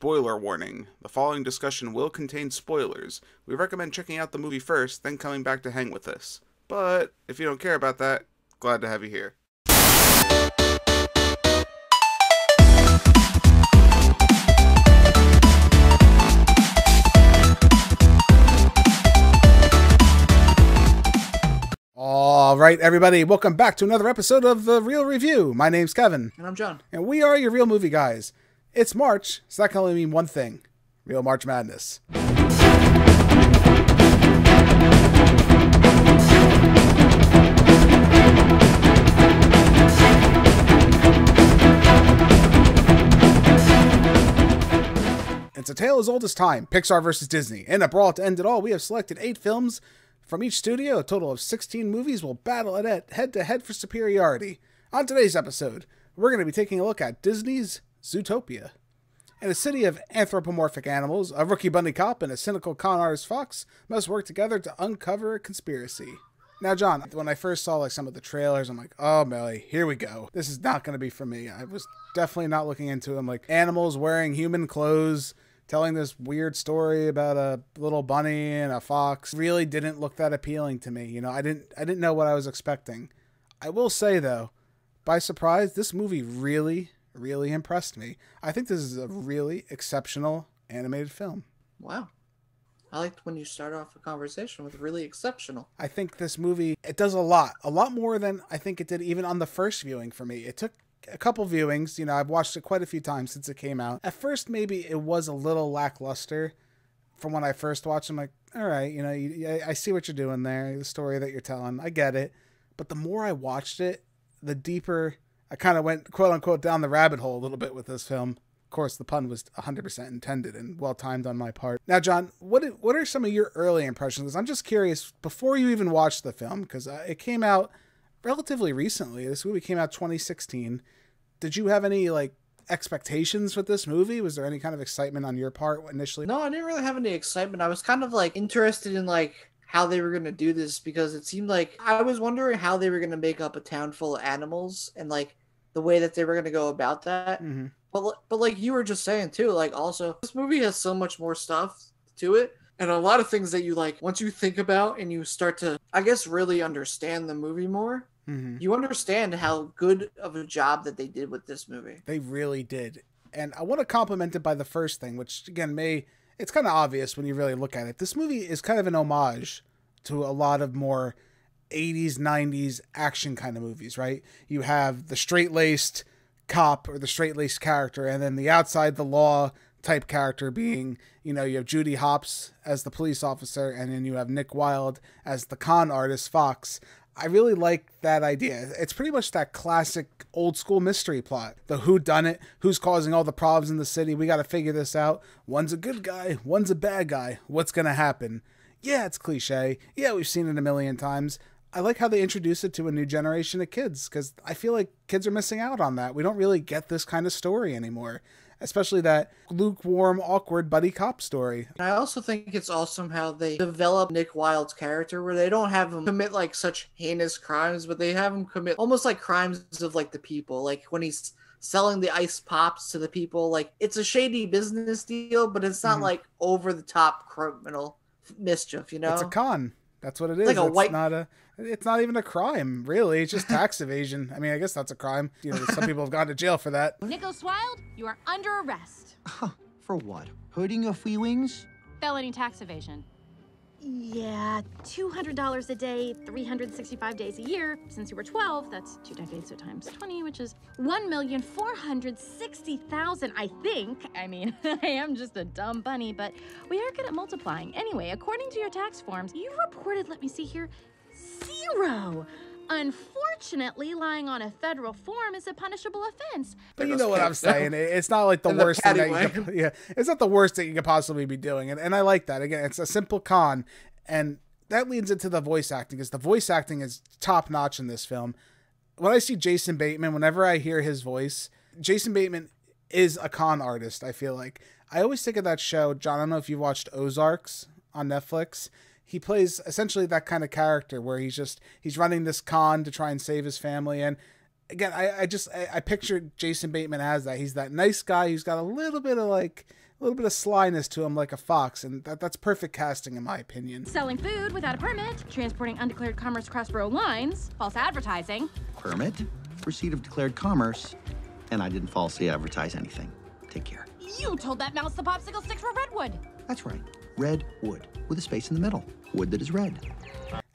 Spoiler warning. The following discussion will contain spoilers. We recommend checking out the movie first, then coming back to hang with us. But if you don't care about that, glad to have you here. All right, everybody, welcome back to another episode of The Real Review. My name's Kevin. And I'm John. And we are your real movie guys. It's March, so that can only mean one thing. Real March Madness. It's a tale as old as time, Pixar versus Disney. In a brawl to end it all, we have selected 8 films from each studio. A total of 16 movies will battle it head-to-head for superiority. On today's episode, we're going to be taking a look at Disney's Zootopia. In a city of anthropomorphic animals, a rookie bunny cop and a cynical con artist fox must work together to uncover a conspiracy. Now, John, when I first saw some of the trailers, I'm like, oh, Melly, here we go. This is not going to be for me. I was definitely not looking into them. Like animals wearing human clothes, telling this weird story about a little bunny and a fox really didn't look that appealing to me. You know, I didn't know what I was expecting. I will say, though, by surprise, this movie really impressed me. I think this is a really exceptional animated film. Wow. I liked when you start off a conversation with really exceptional. I think this movie, it does a lot more than I think it did even on the first viewing for me. It took a couple viewings. You know, I've watched it quite a few times since it came out. At first, maybe it was a little lackluster from when I first watched it. I'm like, all right, you know, I see what you're doing there, the story that you're telling. I get it. But the more I watched it, the deeper I kind of went, quote unquote, down the rabbit hole a little bit with this film. Of course, the pun was 100% intended and well timed on my part. Now, John, what are some of your early impressions? Because I'm just curious, before you even watched the film, because it came out relatively recently. This movie came out 2016. Did you have any expectations with this movie? Was there any kind of excitement on your part initially? No, I didn't really have any excitement. I was kind of interested in how they were going to do this, because it seemed like I was wondering how they were going to make up a town full of animals and the way that they were going to go about that. Mm-hmm. But like you were just saying too, also this movie has so much more stuff to it, and a lot of things that you once you think about and you start to, I guess, really understand the movie more. Mm-hmm. You understand how good of a job that they did with this movie. They really did. And I want to compliment it by the first thing, which again it's kind of obvious when you really look at it. This movie is kind of an homage to a lot of more 80s, 90s action kind of movies, right? You have the straight-laced cop or the straight-laced character, and then the outside the law type character being, you have Judy Hopps as the police officer, and then you have Nick Wilde as the con artist Fox. I really like that idea. It's pretty much that classic old school mystery plot. The whodunit, who's causing all the problems in the city. We got to figure this out. One's a good guy, one's a bad guy. What's going to happen? Yeah, it's cliche. Yeah, we've seen it a million times. I like how they introduce it to a new generation of kids, because I feel like kids are missing out on that. We don't really get this kind of story anymore, especially that lukewarm, awkward buddy cop story. And I also think it's awesome how they develop Nick Wilde's character, where they don't have him commit such heinous crimes, but they have him commit almost crimes of the people. When he's selling the ice pops to the people, it's a shady business deal, but it's not over the top criminal mischief, It's a con. That's what it is. It's not even a crime, really. It's just tax evasion. I mean, I guess that's a crime. Some people have gone to jail for that. Nicholas Wilde, you are under arrest. For what? Hurting your feelings? Felony tax evasion. Yeah, $200 a day, 365 days a year. Since you were 12, that's 2 decades, so times 20, which is 1,460,000, I think. I mean, I am just a dumb bunny, but we are good at multiplying. Anyway, according to your tax forms, you reported, let me see here, 0. Unfortunately, lying on a federal form is a punishable offense. But you know what I'm saying. It's not the worst thing that it's not the worst thing you could possibly be doing. And I like that. Again, it's a simple con. And that leads into the voice acting, because the voice acting is top notch in this film. When I see Jason Bateman, whenever I hear his voice, Jason Bateman is a con artist, I feel like. I always think of that show, John, I don't know if you've watched Ozarks on Netflix. He plays essentially that kind of character where he's running this con to try and save his family. And again, I pictured Jason Bateman as that. He's that nice guy who's got a little bit of slyness to him, like a fox, and that's perfect casting in my opinion. Selling food without a permit, transporting undeclared commerce across borough lines, false advertising. Permit, receipt of declared commerce, and I didn't falsely advertise anything. Take care. You told that mouse the popsicle sticks were redwood. That's right. Red wood, with a space in the middle. Wood that is red.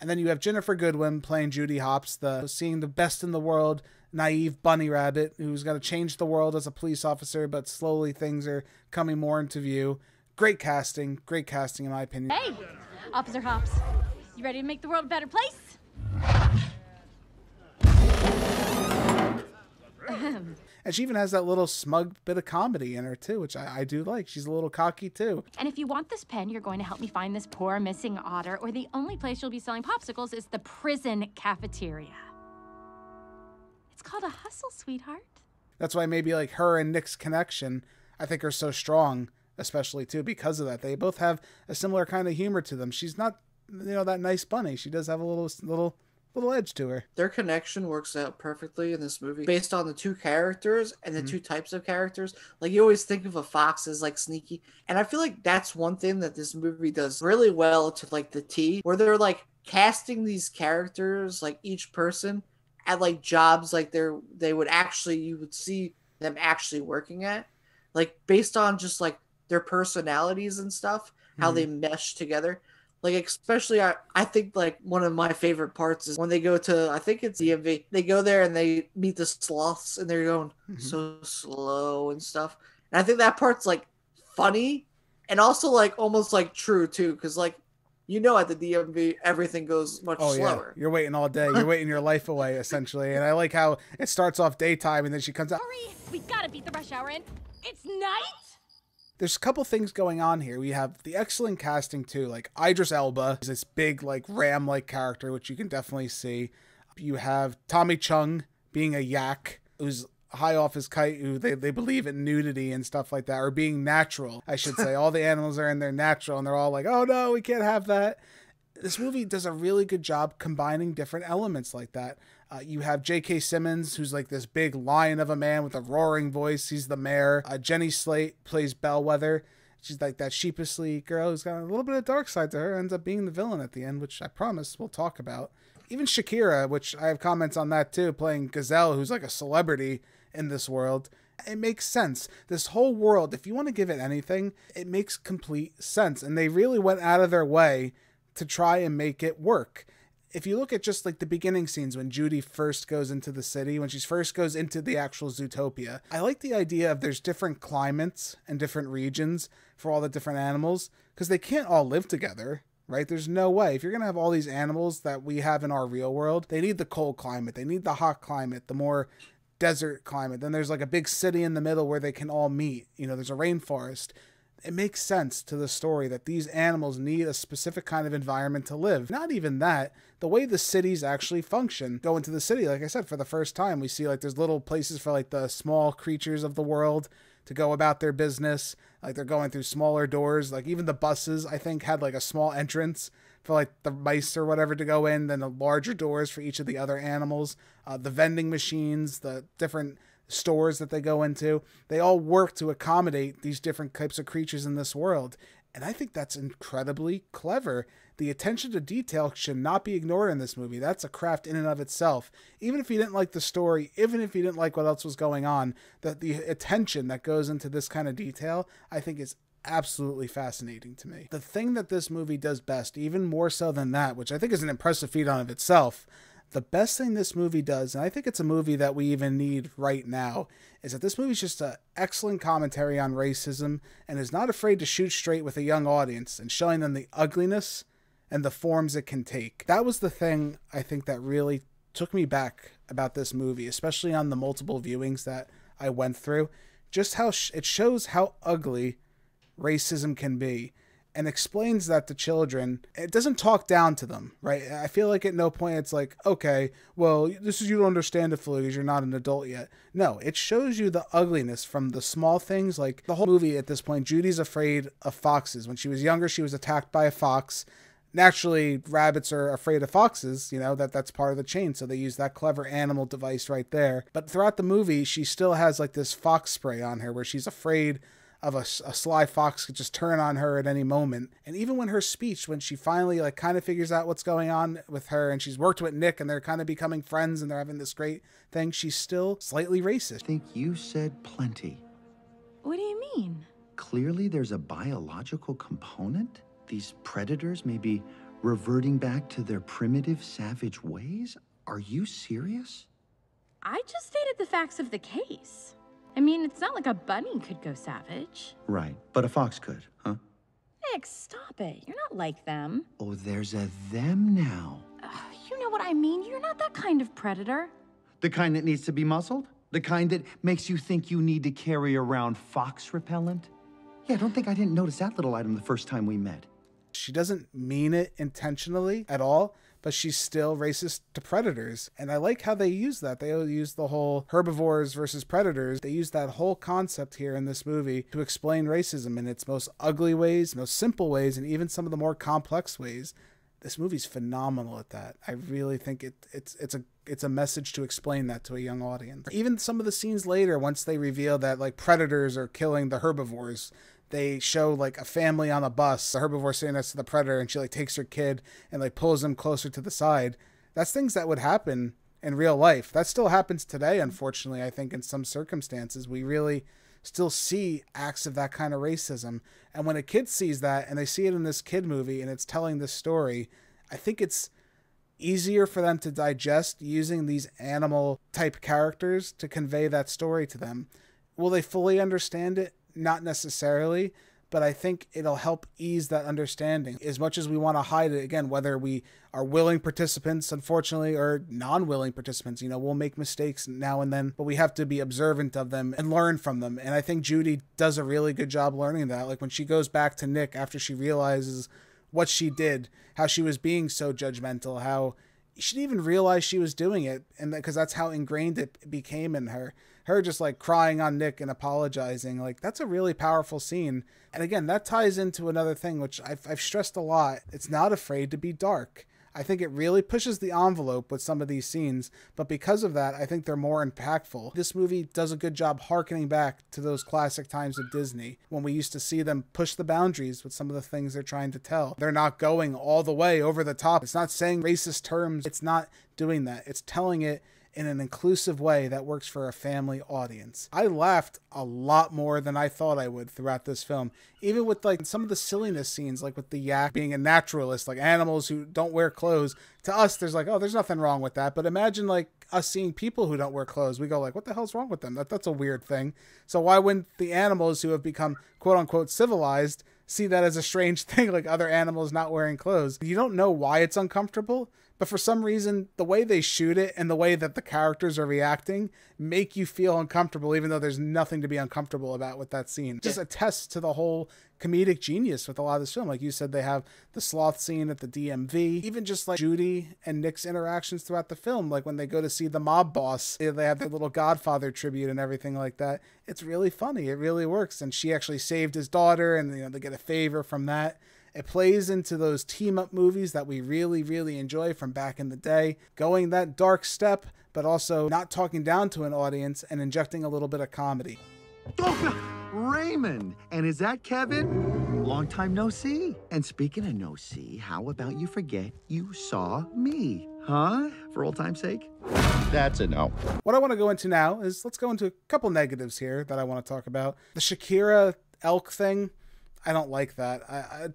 And then you have Jennifer Goodwin playing Judy Hopps, seeing the best in the world, naive bunny rabbit who's got to change the world as a police officer, but slowly things are coming more into view. Great casting in my opinion. Hey, Officer Hopps, you ready to make the world a better place? And she even has that little smug bit of comedy in her too, which I do like. She's a little cocky too. And if you want this pen, you're going to help me find this poor missing otter, or the only place you'll be selling popsicles is the prison cafeteria. It's called a hustle, sweetheart. That's why maybe like her and Nick's connection, I think, are so strong, especially too because of that. They both have a similar kind of humor to them. She's not, that nice bunny. She does have a little edge to her. Their connection works out perfectly in this movie based on the two characters and the two types of characters. Like, you always think of a fox as like sneaky, and I feel like that's one thing that this movie does really well to like the T, where they're like casting these characters, like each person at like jobs like you would see them actually working at, like based on just like their personalities and stuff, how they mesh together. Like, especially, I think, like, one of my favorite parts is when they go to, I think it's DMV, they go there and they meet the sloths, and they're going so slow and stuff. And I think that part's, like, funny, and also, like, almost, like, true, too, because, like, at the DMV, everything goes much slower. Yeah. You're waiting all day. You're waiting your life away, essentially. And I like how it starts off daytime, and then she comes out. Hurry! We gotta beat the rush hour in. It's night! There's a couple things going on here. We have the excellent casting too, like Idris Elba is this big like ram-like character, which you can definitely see. You have Tommy Chung being a yak who's high off his kite, who they believe in nudity and stuff like that, or being natural, I should say. All the animals are in there natural, and they're all like, oh no, we can't have that. This movie does a really good job combining different elements like that. You have J.K. Simmons, who's like this big lion of a man with a roaring voice. He's the mayor. Jenny Slate plays Bellwether. She's like that sheepishly girl who's got a little bit of dark side to her, ends up being the villain at the end, which I promise we'll talk about. Even Shakira, which I have comments on that too, playing Gazelle, who's like a celebrity in this world. It makes sense. This whole world, if you want to give it anything, it makes complete sense. And they really went out of their way to try and make it work. If you look at just like the beginning scenes when Judy first goes into the city, when she first goes into the actual Zootopia, I like the idea of there's different climates and different regions for all the different animals, because they can't all live together, right? There's no way. If you're going to have all these animals that we have in our real world, they need the cold climate, they need the hot climate, the more desert climate. Then there's like a big city in the middle where they can all meet. There's a rainforest. It makes sense to the story that these animals need a specific kind of environment to live. Not even that, the way the cities actually function. Go into the city, like I said, for the first time, we see like there's little places for like the small creatures of the world to go about their business. Like they're going through smaller doors. Like even the buses, I think, had like a small entrance for like the mice or whatever to go in, then the larger doors for each of the other animals. The vending machines, the different stores that they go into, they all work to accommodate these different types of creatures in this world. And I think that's incredibly clever. The attention to detail should not be ignored in this movie. That's a craft in and of itself. Even if you didn't like the story, even if you didn't like what else was going on, the attention that goes into this kind of detail, I think is absolutely fascinating to me. The thing that this movie does best, even more so than that, which I think is an impressive feat on of itself, the best thing this movie does, and I think it's a movie that we even need right now, is that this movie's just an excellent commentary on racism and is not afraid to shoot straight with a young audience and showing them the ugliness and the forms it can take. That was the thing I think that really took me back about this movie, especially on the multiple viewings that I went through. Just how it shows how ugly racism can be, and explains that to children. It doesn't talk down to them, right? I feel like at no point it's like, okay, well, this is, you don't understand it fully because you're not an adult yet. No, it shows you the ugliness from the small things. Like the whole movie at this point, Judy's afraid of foxes. When she was younger, she was attacked by a fox. Naturally, rabbits are afraid of foxes, you know, that's part of the chain. So they use that clever animal device right there. But throughout the movie, she still has like this fox spray on her where she's afraid of a sly fox could just turn on her at any moment. And even when her speech, when she finally like kind of figures out what's going on with her and she's worked with Nick and they're kind of becoming friends and they're having this great thing, she's still slightly racist. I think you said plenty. What do you mean? Clearly there's a biological component. These predators may be reverting back to their primitive, savage ways? Are you serious? I just stated the facts of the case. I mean, it's not like a bunny could go savage. Right, but a fox could, huh? Nick, stop it. You're not like them. Oh, there's a them now. You know what I mean. You're not that kind of predator. The kind that needs to be muscled? The kind that makes you think you need to carry around fox repellent? Yeah, I don't think I didn't notice that little item the first time we met. She doesn't mean it intentionally at all, but she's still racist to predators. And I like how they use that. They use the whole herbivores versus predators. They use that whole concept here in this movie to explain racism in its most ugly ways, most simple ways, and even some of the more complex ways. This movie's phenomenal at that. I really think it's a message to explain that to a young audience. Even some of the scenes later, once they reveal that like predators are killing the herbivores, they show like a family on a bus, the herbivore sitting next to the predator, and she like takes her kid and like pulls him closer to the side. That's things that would happen in real life. That still happens today, unfortunately. I think in some circumstances we really still see acts of that kind of racism. And when a kid sees that and they see it in this kid movie and it's telling this story, I think it's easier for them to digest using these animal type characters to convey that story to them. Will they fully understand it? Not necessarily, but I think it'll help ease that understanding. As much as we want to hide it, again, whether we are willing participants, unfortunately, or non-willing participants, you know, we'll make mistakes now and then, but we have to be observant of them and learn from them. And I think Judy does a really good job learning that. Like when she goes back to Nick after she realizes what she did, how she was being so judgmental, how she didn't even realize she was doing it, and because that's how ingrained it became in her. Her just like crying on Nick and apologizing, like that's a really powerful scene. And again, that ties into another thing which I've stressed a lot. It's not afraid to be dark. I think it really pushes the envelope with some of these scenes, but because of that, I think they're more impactful. This movie does a good job harkening back to those classic times of Disney when we used to see them push the boundaries with some of the things they're trying to tell. They're not going all the way over the top. It's not saying racist terms. It's not doing that. It's telling it in an inclusive way that works for a family audience. I laughed a lot more than I thought I would throughout this film. Even with like some of the silliness scenes, like with the yak being a naturalist, like animals who don't wear clothes. To us, there's like, oh, there's nothing wrong with that. But imagine like us seeing people who don't wear clothes. We go like, what the hell's wrong with them? That's a weird thing. So why wouldn't the animals who have become quote unquote civilized see that as a strange thing, like other animals not wearing clothes? You don't know why it's uncomfortable, but for some reason, the way they shoot it and the way that the characters are reacting make you feel uncomfortable, even though there's nothing to be uncomfortable about with that scene. Just attests to the whole comedic genius with a lot of this film. Like you said, they have the sloth scene at the DMV, even just like Judy and Nick's interactions throughout the film. Like when they go to see the mob boss, they have their little Godfather tribute and everything like that. It's really funny. It really works. And she actually saved his daughter, and you know, they get a favor from that. It plays into those team-up movies that we really, really enjoy from back in the day, going that dark step, but also not talking down to an audience and injecting a little bit of comedy. Oh, Raymond! And is that Kevin? Long time no see. And speaking of no see, how about you forget you saw me? Huh? For old time's sake? That's a no. What I want to go into now is, let's go into a couple negatives here that I want to talk about. The Shakira elk thing, I don't like that.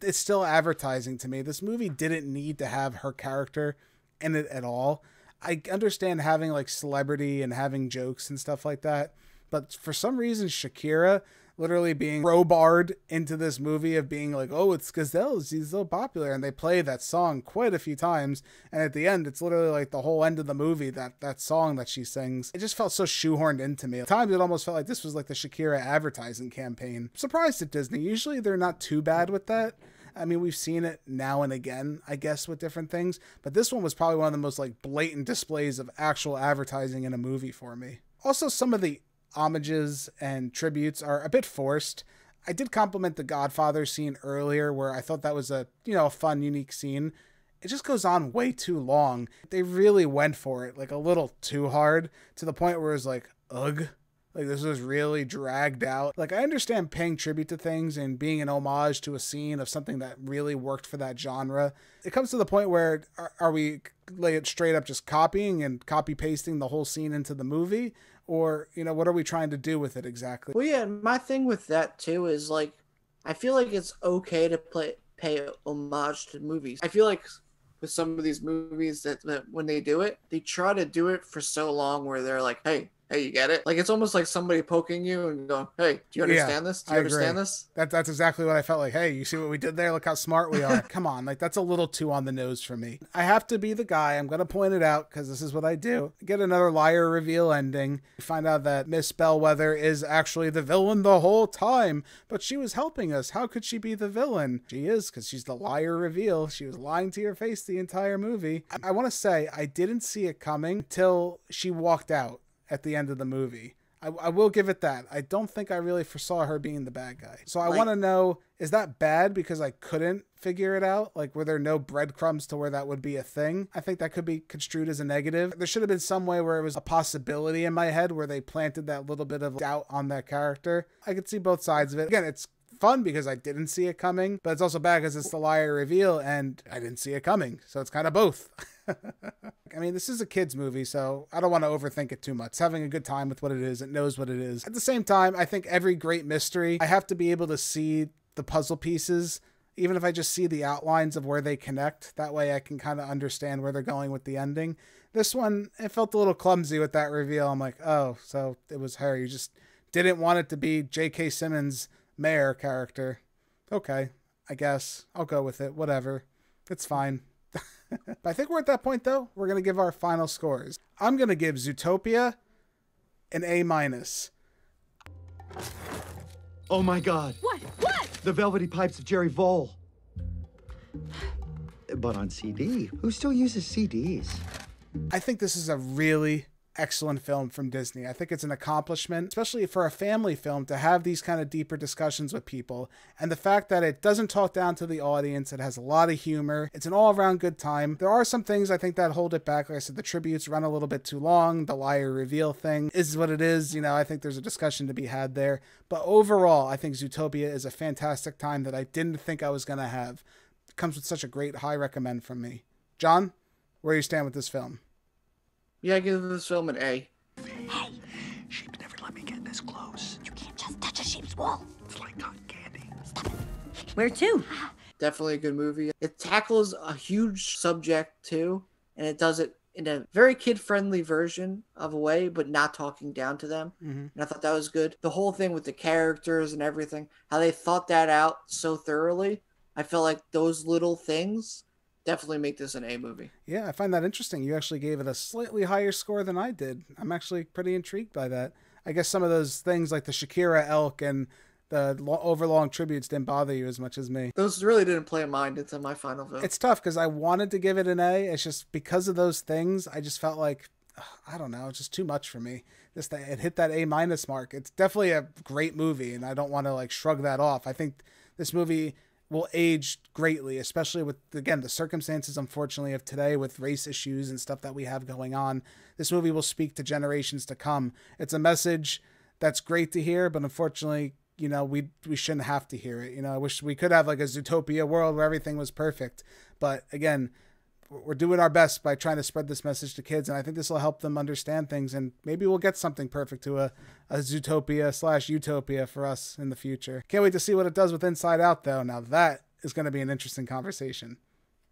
It's still advertising to me. This movie didn't need to have her character in it at all. I understand having like celebrity and having jokes and stuff like that, but for some reason Shakira literally being crowbarred into this movie of being like, oh, it's Gazelles, he's so popular, and they play that song quite a few times, and at the end it's literally like the whole end of the movie, that song that she sings. It just felt so shoehorned into me. At times it almost felt like this was like the Shakira advertising campaign. I'm surprised at Disney. Usually they're not too bad with that. I mean, we've seen it now and again, I guess, with different things, but this one was probably one of the most like blatant displays of actual advertising in a movie for me. Also, some of the homages and tributes are a bit forced. I did compliment the Godfather scene earlier where I thought that was a, a fun, unique scene. It just goes on way too long. They really went for it, like a little too hard, to the point where it's like, ugh. Like, this was really dragged out. Like, I understand paying tribute to things and being an homage to a scene of something that really worked for that genre. It comes to the point where, are we like straight up just copying and copy pasting the whole scene into the movie? Or, what are we trying to do with it exactly? Well, yeah, my thing with that too is like, I feel like it's okay to pay homage to movies. I feel like with some of these movies that when they do it, they try to do it for so long where they're like, hey, you get it? Like, it's almost like somebody poking you and going, hey, do you understand this? Do you understand this? That's exactly what I felt like. Hey, you see what we did there? Look how smart we are. Come on. Like, that's a little too on the nose for me. I have to be the guy. I'm going to point it out because this is what I do. Get another liar reveal ending. You find out that Miss Bellwether is actually the villain the whole time, but she was helping us. How could she be the villain? She is, because she's the liar reveal. She was lying to your face the entire movie. I want to say I didn't see it coming until she walked out at the end of the movie. I will give it that. I don't think I really foresaw her being the bad guy. So I want to know, is that bad because I couldn't figure it out? Like, were there no breadcrumbs to where that would be a thing? I think that could be construed as a negative. There should have been some way where it was a possibility in my head where they planted that little bit of doubt on that character. I could see both sides of it. Again, it's fun because I didn't see it coming, but it's also bad because it's the liar reveal and I didn't see it coming. So it's kind of both. I mean, this is a kid's movie, so I don't want to overthink it too much. It's having a good time with what it is. It knows what it is. At the same time, I think every great mystery, I have to be able to see the puzzle pieces, even if I just see the outlines of where they connect. That way I can kind of understand where they're going with the ending. This one, it felt a little clumsy with that reveal. I'm like, oh, so it was her. You just didn't want it to be J.K. Simmons' mayor character. Okay, I guess. I'll go with it. Whatever. It's fine. But I think we're at that point, though. We're going to give our final scores. I'm going to give Zootopia an A-. Oh my God. What? What? The Velvety Pipes of Jerry Vole. But on CD. Who still uses CDs? I think this is a really excellent film from Disney. I think it's an accomplishment, especially for a family film, to have these kind of deeper discussions with people. And the fact that it doesn't talk down to the audience, it has a lot of humor. It's an all-around good time. There are some things I think that hold it back. Like I said, the tributes run a little bit too long. The liar reveal thing is what it is. I think there's a discussion to be had there. But overall, I think Zootopia is a fantastic time that I didn't think I was going to have. It comes with such a great high recommend from me. John, where do you stand with this film? Yeah, I give this film an A. Hey, sheep never let me get this close. You can't just touch a sheep's wool. It's like cotton candy. Stop it. Where to? Definitely a good movie. It tackles a huge subject too, and it does it in a very kid-friendly version of a way, but not talking down to them. And I thought that was good. The whole thing with the characters and everything, how they thought that out so thoroughly. I felt like those little things definitely make this an A movie. Yeah, I find that interesting. You actually gave it a slightly higher score than I did. I'm actually pretty intrigued by that. I guess some of those things like the Shakira elk and the overlong tributes didn't bother you as much as me. Those really didn't play a mind into my final vote. It's tough because I wanted to give it an A. It's just because of those things, I just felt like, I don't know, it's just too much for me. It hit that A- mark. It's definitely a great movie, and I don't want to like shrug that off. I think this movie will age greatly, especially with, again, the circumstances, unfortunately, of today with race issues and stuff that we have going on. This movie will speak to generations to come. It's a message that's great to hear, but unfortunately, we shouldn't have to hear it. I wish we could have like a Zootopia world where everything was perfect. But again, we're doing our best by trying to spread this message to kids, and I think this will help them understand things, and maybe we'll get something perfect to a Zootopia/Utopia for us in the future. Can't wait to see what it does with Inside Out, though. Now that is going to be an interesting conversation.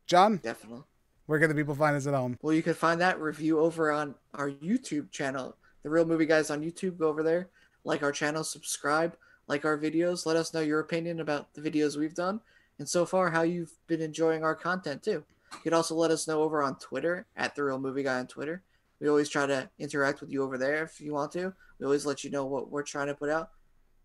John? Definitely. Where can the people find us at home? Well, you can find that review over on our YouTube channel. The Real Movie Guys on YouTube. Go over there, like our channel, subscribe, like our videos. Let us know your opinion about the videos we've done, and so far how you've been enjoying our content too. You can also let us know over on Twitter, at The Real Movie Guy on Twitter. We always try to interact with you over there if you want to. We always let you know what we're trying to put out.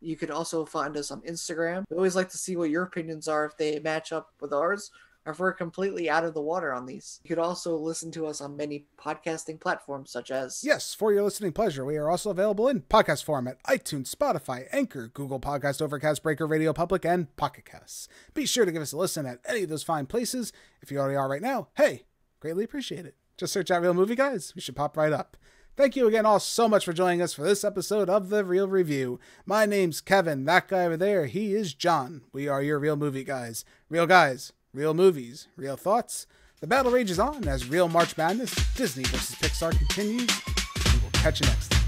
You can also find us on Instagram. We always like to see what your opinions are, if they match up with ours, or if we're completely out of the water on these. You could also listen to us on many podcasting platforms such as... Yes, for your listening pleasure, we are also available in podcast form at iTunes, Spotify, Anchor, Google Podcast, Overcast, Breaker, Radio Public, and Pocket Casts. Be sure to give us a listen at any of those fine places. If you already are right now, hey, greatly appreciate it. Just search out Real Movie Guys. We should pop right up. Thank you again all so much for joining us for this episode of The Real Review. My name's Kevin. That guy over there, he is John. We are your Real Movie Guys. Real guys, real movies, real thoughts. The battle rages on as Real March Madness, Disney versus Pixar continues. We will catch you next time.